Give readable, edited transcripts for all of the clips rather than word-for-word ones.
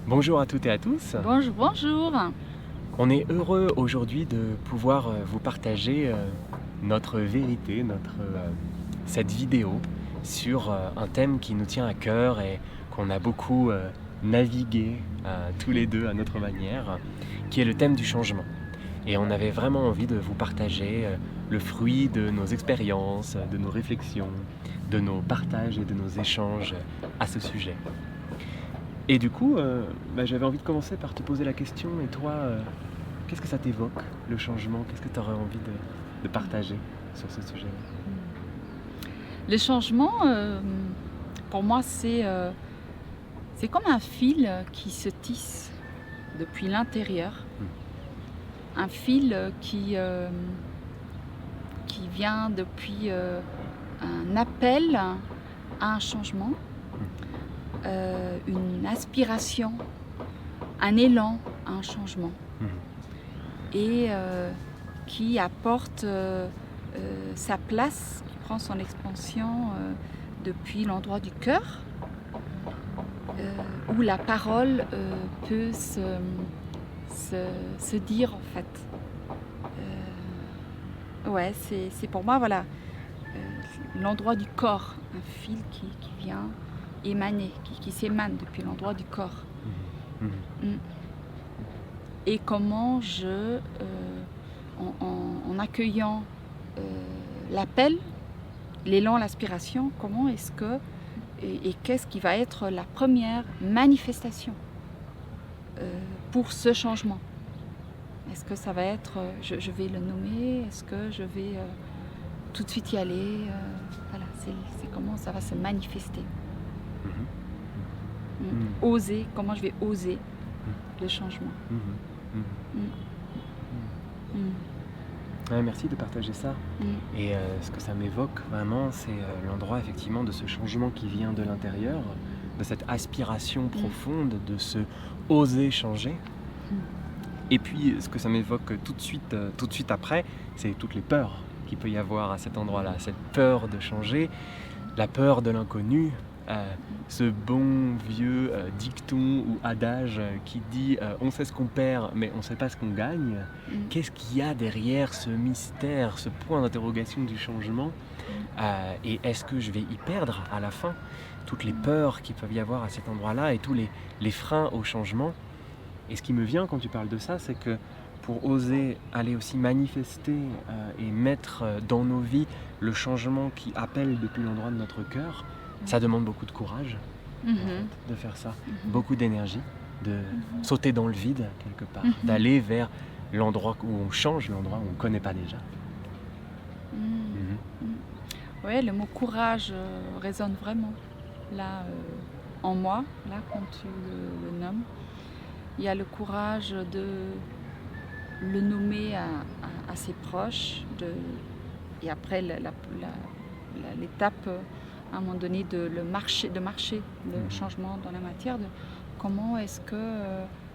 Bonjour à toutes et à tous. Bonjour, bonjour. On est heureux aujourd'hui de pouvoir vous partager notre vérité, cette vidéo sur un thème qui nous tient à cœur et qu'on a beaucoup navigué tous les deux à notre manière, qui est le thème du changement. Et on avait vraiment envie de vous partager le fruit de nos expériences, de nos réflexions, de nos partages et de nos échanges à ce sujet. Et du coup, j'avais envie de commencer par te poser la question, et toi, qu'est-ce que ça t'évoque, le changement? Qu'est-ce que tu aurais envie de partager sur ce sujet? Le changement, pour moi, c'est comme un fil qui se tisse depuis l'intérieur. Un fil qui vient depuis un appel à un changement. Une aspiration, un élan à un changement et qui apporte sa place, qui prend son expansion depuis l'endroit du cœur où la parole peut se dire en fait. C'est pour moi voilà l'endroit du corps, un fil qui vient émaner, qui s'émane depuis l'endroit du corps. Et comment en accueillant l'appel, l'élan, l'aspiration, comment est-ce que et qu'est-ce qui va être la première manifestation pour ce changement? Est-ce que ça va être, je vais le nommer, est-ce que je vais tout de suite y aller? Voilà, c'est comment ça va se manifester. Oser, comment je vais oser le changement. Ouais, merci de partager ça. Et ce que ça m'évoque vraiment, c'est l'endroit effectivement de ce changement qui vient de l'intérieur, de cette aspiration profonde de se oser changer. Et puis ce que ça m'évoque tout de suite après, c'est toutes les peurs qu'il peut y avoir à cet endroit-là, cette peur de changer, la peur de l'inconnu. Ce bon vieux dicton ou adage qui dit on sait ce qu'on perd mais on ne sait pas ce qu'on gagne. Qu'est-ce qu'il y a derrière ce mystère, ce point d'interrogation du changement et est-ce que je vais y perdre à la fin toutes les peurs qu'il peut y avoir à cet endroit-là et tous les freins au changement? Et ce qui me vient quand tu parles de ça, c'est que pour oser aller aussi manifester et mettre dans nos vies le changement qui appelle depuis l'endroit de notre cœur, ça demande beaucoup de courage en fait, de faire ça, beaucoup d'énergie, de sauter dans le vide quelque part, d'aller vers l'endroit où on change, l'endroit où on ne connaît pas déjà. Oui, le mot courage résonne vraiment là en moi, là quand tu le nommes. Il y a le courage de le nommer à ses proches, et après l'étape à un moment donné de marcher le changement dans la matière, de comment est-ce que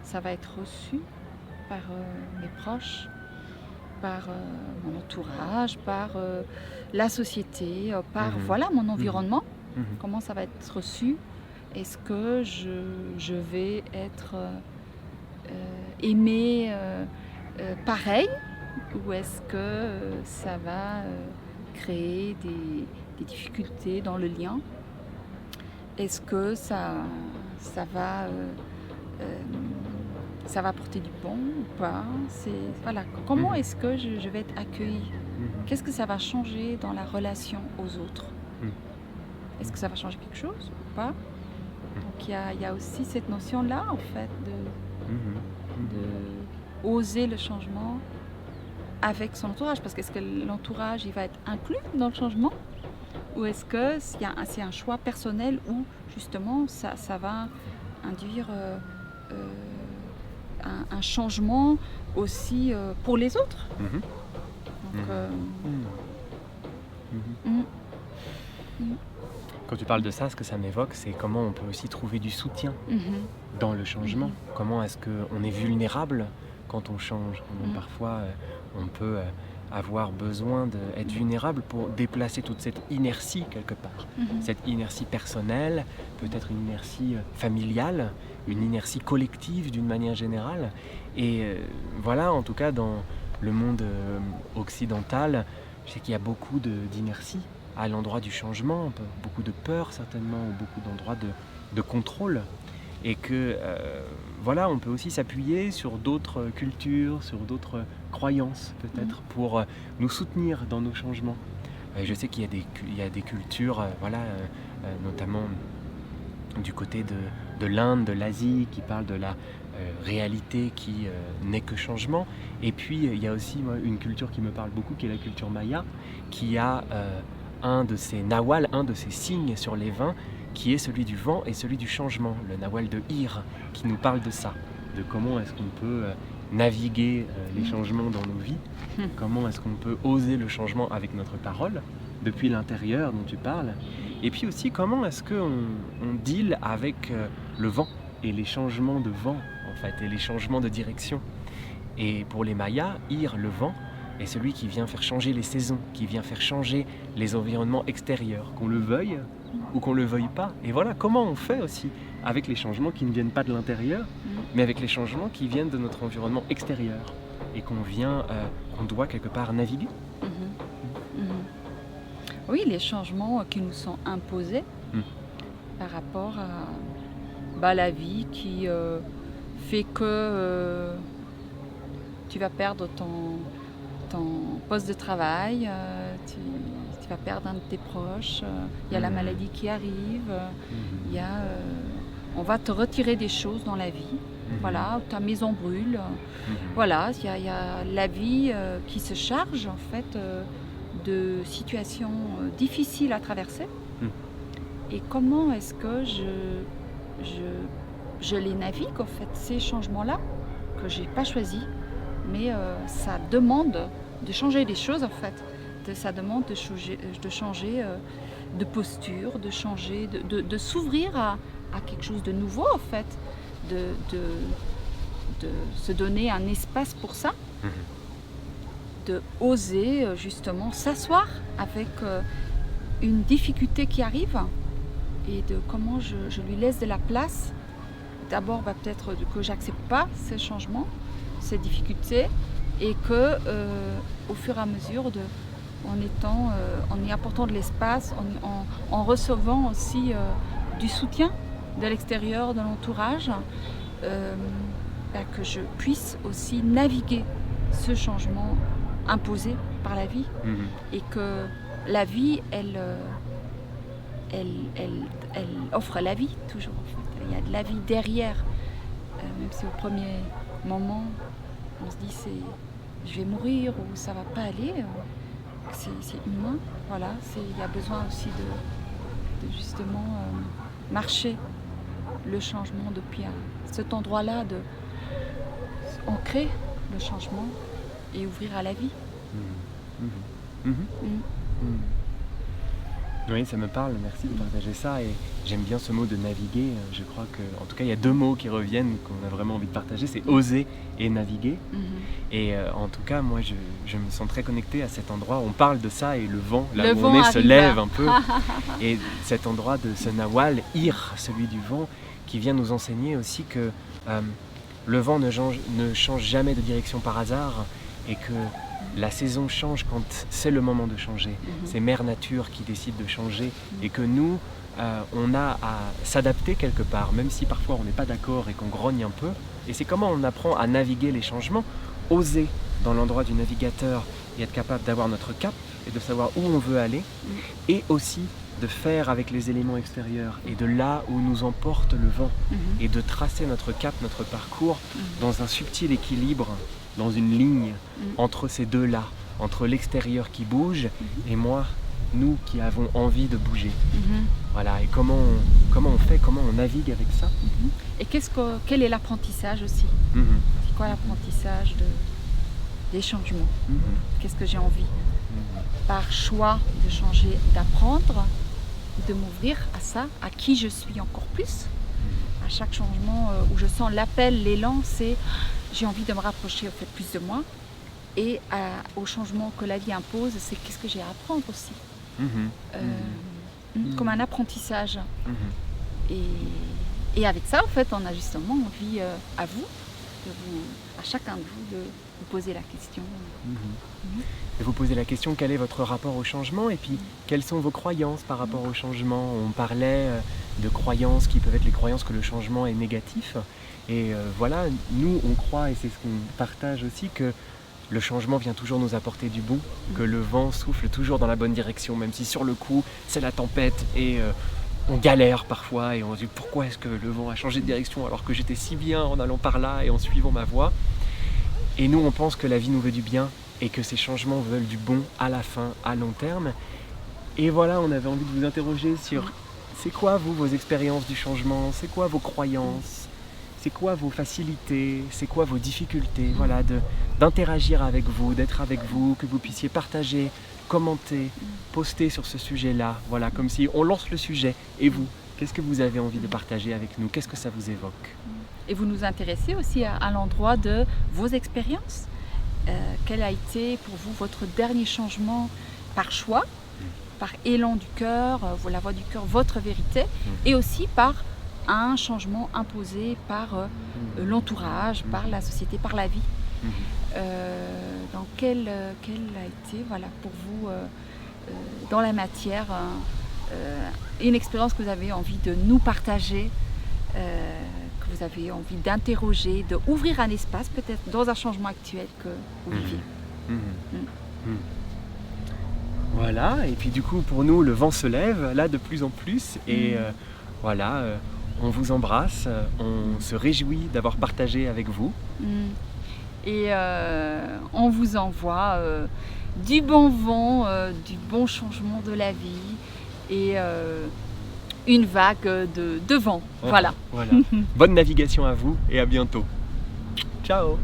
ça va être reçu par mes proches, par mon entourage, par la société, par voilà mon environnement, comment ça va être reçu. Est-ce que je vais être aimée pareil, ou est-ce que ça va créer des difficultés dans le lien? Est-ce que ça va apporter du bon ou pas? Voilà. Comment est-ce que je vais être accueillie? Qu'est-ce que ça va changer dans la relation aux autres? Est-ce que ça va changer quelque chose ou pas? Donc il y a aussi cette notion-là en fait de oser le changement avec son entourage, parce qu'est-ce que l'entourage il va être inclus dans le changement, ou est-ce que c'est un choix personnel où justement ça va induire un changement aussi pour les autres. Donc, Quand tu parles de ça, ce que ça m'évoque, c'est comment on peut aussi trouver du soutien Mhm. dans le changement. Mhm. Comment est-ce qu'on est vulnérable quand on change. Comment Mm. parfois on peut avoir besoin d'être vulnérable pour déplacer toute cette inertie quelque part. Mhm. Cette inertie personnelle, peut-être une inertie familiale, une inertie collective d'une manière générale. Et voilà, en tout cas dans le monde occidental, je sais qu'il y a beaucoup d'inertie à l'endroit du changement, beaucoup de peur certainement, ou beaucoup d'endroits de contrôle. Et que voilà, on peut aussi s'appuyer sur d'autres cultures, sur d'autres croyances peut-être, pour nous soutenir dans nos changements. Je sais qu'il y a des cultures, notamment du côté de l'Inde, de l'Asie, qui parlent de la réalité qui n'est que changement. Et puis il y a aussi une culture qui me parle beaucoup, qui est la culture maya, qui a un de ces nawals, un de ces signes sur les vins, qui est celui du vent et celui du changement, le nawal de Ir, qui nous parle de ça, de comment est-ce qu'on peut naviguer les changements dans nos vies, comment est-ce qu'on peut oser le changement avec notre parole, depuis l'intérieur dont tu parles, et puis aussi comment est-ce qu'on deal avec le vent et les changements de vent, en fait, et les changements de direction. Et pour les Mayas, Ir, le vent, est celui qui vient faire changer les saisons, qui vient faire changer les environnements extérieurs, qu'on le veuille ou qu'on ne le veuille pas. Et voilà comment on fait aussi avec les changements qui ne viennent pas de l'intérieur, mais avec les changements qui viennent de notre environnement extérieur et qu'on doit quelque part naviguer. Mhm. Mhm. Oui, les changements qui nous sont imposés par rapport à la vie qui fait que tu vas perdre ton poste de travail, tu vas perdre un de tes proches, il y a la maladie qui arrive, il y a, on va te retirer des choses dans la vie, voilà, ta maison brûle, voilà, il y a la vie qui se charge en fait de situations difficiles à traverser. Et comment est-ce que je les navigue en fait, ces changements-là que j'ai pas choisis, mais ça demande de changer des choses en fait. Ça demande de changer de posture, de changer, de s'ouvrir à quelque chose de nouveau en fait, de se donner un espace pour ça, de oser justement s'asseoir avec une difficulté qui arrive et de comment je lui laisse de la place. D'abord peut-être que j'accepte pas ces changements, ces difficultés, et que au fur et à mesure en y apportant de l'espace, en recevant aussi du soutien de l'extérieur, de l'entourage, que je puisse aussi naviguer ce changement imposé par la vie, et que la vie elle offre la vie toujours en fait. Il y a de la vie derrière, même si au premier moment on se dit je vais mourir ou ça va pas aller, c'est humain, voilà, il y a besoin aussi de justement marcher le changement depuis cet endroit-là, de ancrer le changement et ouvrir à la vie. Oui, ça me parle, merci de partager ça, et j'aime bien ce mot de naviguer. Je crois que, en tout cas, il y a deux mots qui reviennent, qu'on a vraiment envie de partager, c'est oser et naviguer. Et en tout cas, moi, je me sens très connectée à cet endroit. On parle de ça et le vent, là où on est, se lève un peu. Et cet endroit de ce nawal, Ir, celui du vent, qui vient nous enseigner aussi que le vent ne change jamais de direction par hasard, et que la saison change quand c'est le moment de changer. C'est Mère Nature qui décide de changer, et que nous, on a à s'adapter quelque part, même si parfois on n'est pas d'accord et qu'on grogne un peu. Et c'est comment on apprend à naviguer les changements, oser dans l'endroit du navigateur et être capable d'avoir notre cap et de savoir où on veut aller, et aussi de faire avec les éléments extérieurs et de là où nous emporte le vent, et de tracer notre cap, notre parcours dans un subtil équilibre, dans une ligne entre ces deux-là, entre l'extérieur qui bouge et nous qui avons envie de bouger. Voilà, et comment on fait, comment on navigue avec ça. Et quel est l'apprentissage aussi? C'est quoi l'apprentissage des changements? Qu'est-ce que j'ai envie par choix de changer, d'apprendre, de m'ouvrir à ça, à qui je suis encore plus. À chaque changement où je sens l'appel, l'élan, c'est j'ai envie de me rapprocher au fait plus de moi. Et au changement que la vie impose, c'est qu'est-ce que j'ai à apprendre aussi. Comme un apprentissage. Et avec ça, en fait, on a justement envie à vous, à chacun de vous, de vous poser la question. Et vous posez la question, quel est votre rapport au changement et puis quelles sont vos croyances par rapport au changement. On parlait de croyances qui peuvent être les croyances que le changement est négatif. Et voilà, nous on croit, et c'est ce qu'on partage aussi, que le changement vient toujours nous apporter du bon, que le vent souffle toujours dans la bonne direction, même si sur le coup c'est la tempête et on galère parfois et on se dit pourquoi est-ce que le vent a changé de direction alors que j'étais si bien en allant par là et en suivant ma voie. Et nous on pense que la vie nous veut du bien et que ces changements veulent du bon à la fin, à long terme. Et voilà, on avait envie de vous interroger sur c'est quoi vous, vos expériences du changement, c'est quoi vos croyances, c'est quoi vos facilités, c'est quoi vos difficultés, voilà, d'interagir avec vous, d'être avec vous, que vous puissiez partager, commenter, poster sur ce sujet-là, voilà, comme si on lance le sujet. Et vous, qu'est-ce que vous avez envie de partager avec nous? Qu'est-ce que ça vous évoque? Et vous nous intéressez aussi à l'endroit de vos expériences. Quel a été pour vous votre dernier changement par choix, par élan du cœur, la voix du cœur, votre vérité, et aussi par un changement imposé par l'entourage, par la société, par la vie. Donc quel a été pour vous dans la matière une expérience que vous avez envie de nous partager, que vous avez envie d'interroger, d'ouvrir un espace peut-être dans un changement actuel que vous vivez. Voilà, et puis du coup pour nous le vent se lève là de plus en plus et voilà, on vous embrasse, on se réjouit d'avoir partagé avec vous. Et on vous envoie du bon vent, du bon changement de la vie et une vague de vent. Voilà. Bonne navigation à vous et à bientôt. Ciao.